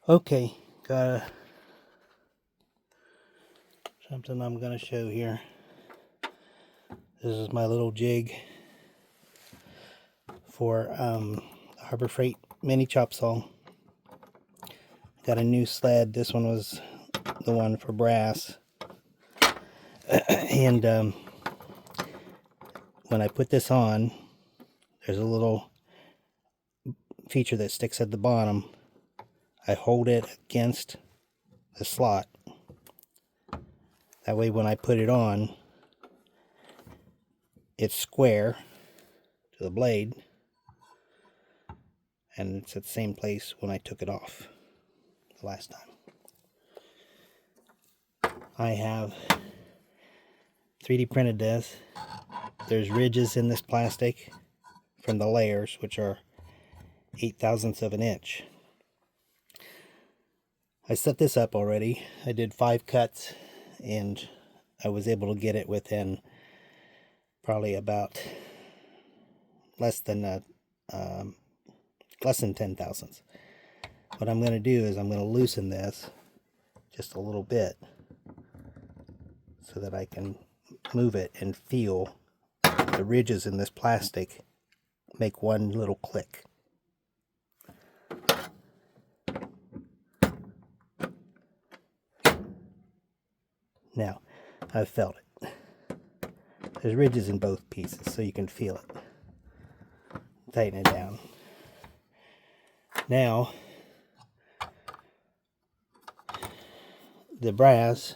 Okay, got something I'm going to show here. This is my little jig for Harbor Freight mini chop saw. Got a new sled. This one was the one for brass. And when I put this on, there's a little feature that sticks at the bottom. I hold it against the slot. That way when I put it on, it's square to the blade, and it's at the same place when I took it off the last time. I have 3D printed this. There's ridges in this plastic from the layers, which are 8/1000ths of an inch. I set this up already. I did 5 cuts, and I was able to get it within probably about less than 10/1000ths. What I'm going to do is I'm going to loosen this just a little bit so that I can move it and feel the ridges in this plastic make one little click. Now, I've felt it. There's ridges in both pieces, so you can feel it. Tighten it down. Now, the brass,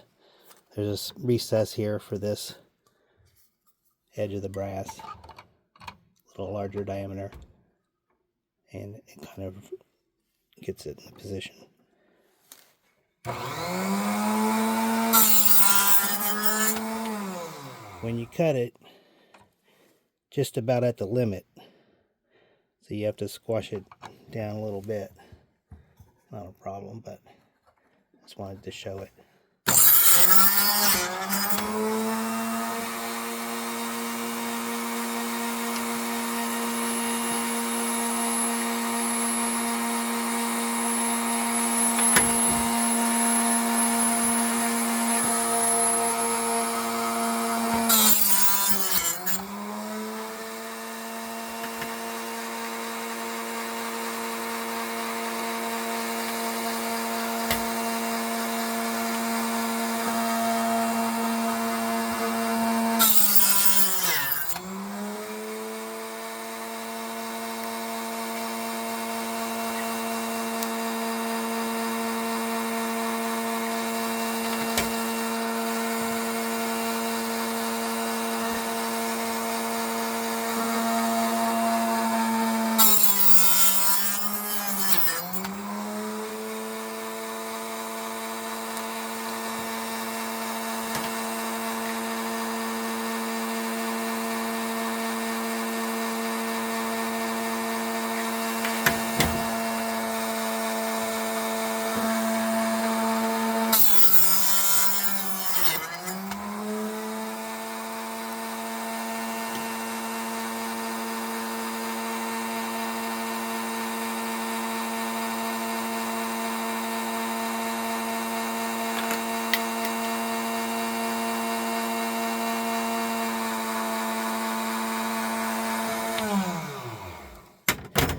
there's a recess here for this edge of the brass, a little larger diameter, and it kind of gets it in position. When you cut it, just about at the limit, so you have to squash it down a little bit. Not a problem, but I just wanted to show it.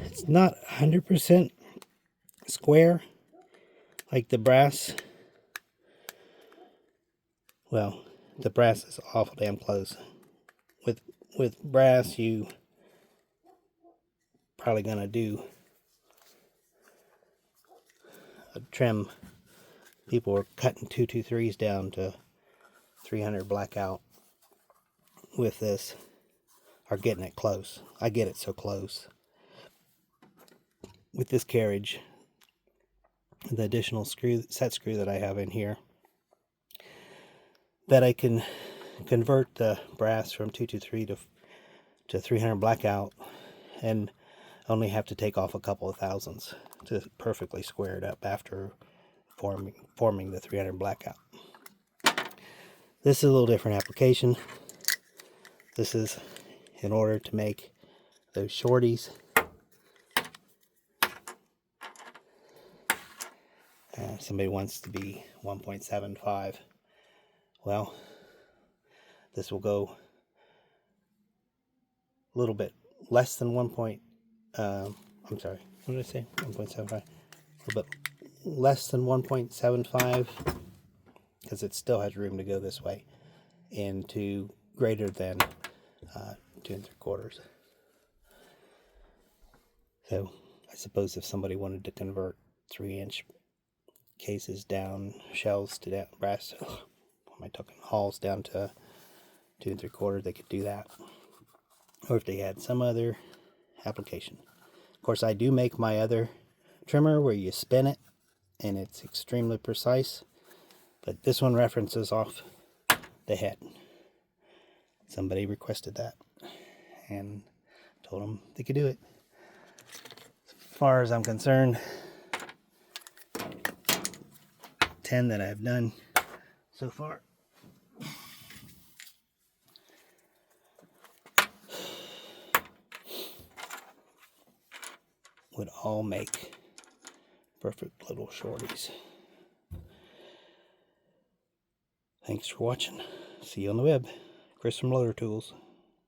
It's not 100% square like the brass. Well, the brass is awful damn close. With brass, you probably gonna do a trim. People are cutting 223s down to 300 blackout with this, are getting it close. I get it so close. With this carriage, the additional set screw that I have in here, that I can convert the brass from 223 to 300 blackout, and only have to take off a couple of thousandths to perfectly square it up after forming the 300 blackout. This is a little different application. This is in order to make those shorties Somebody wants to be 1.75. Well, this will go a little bit less than 1. I'm sorry, what did I say? 1.75. A little bit less than 1.75 because it still has room to go this way, into greater than 2 3/4. So I suppose if somebody wanted to convert 3-inch cases down, shells to down brass, what am I talking, hulls down to 2 3/4, they could do that. Or if they had some other application. Of course, I do make my other trimmer where you spin it and it's extremely precise, but this one references off the head. Somebody requested that and told them they could do it. As far as I'm concerned, 10 that I've done so far, would all make perfect little shorties. Thanks for watching. See you on the web. Chris from Loader Tools.